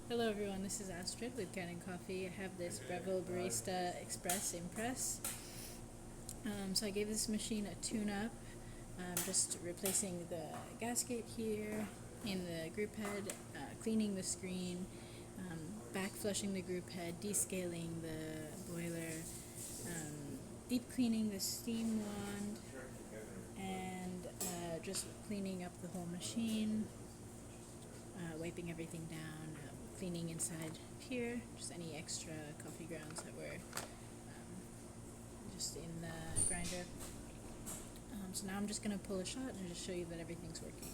Hello everyone, this is Astrid with Kanen Coffee. I have this Breville Barista Express Impress. So I gave this machine a tune-up, just replacing the gasket here in the group head, cleaning the screen, back flushing the group head, descaling the boiler, deep cleaning the steam wand, and just cleaning up the whole machine, wiping everything down, cleaning inside here, just any extra coffee grounds that were just in the grinder. So now I'm just going to pull a shot and just show you that everything's working.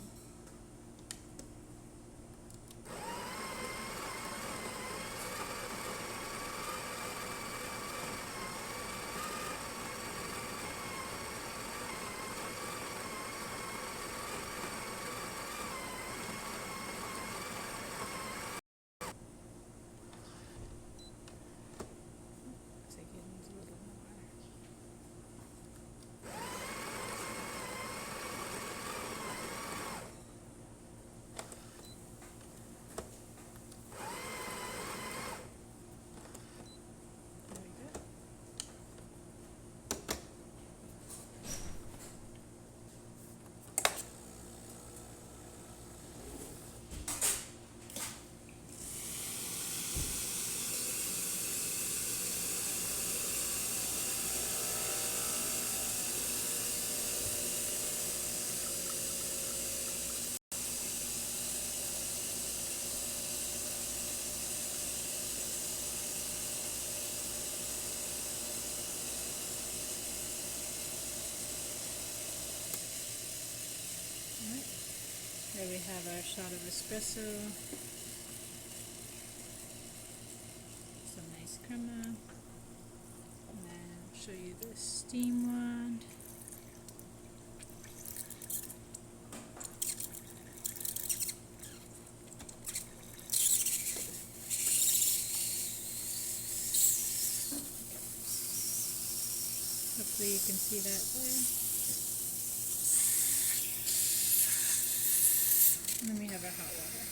Looks like it needs a little more. There we go. Alright, there we have our shot of espresso, some nice crema, and then I'll show you the steam wand. Hopefully you can see that there. And then we have our hot water.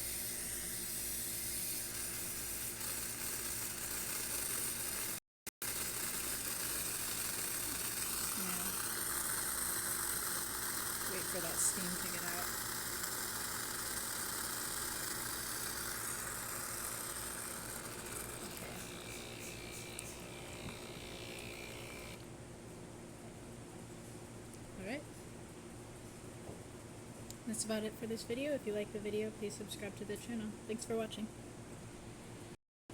Now, wait for that steam to get out. Okay. Alright. That's about it for this video. If you like the video, please subscribe to the channel. Thanks for watching.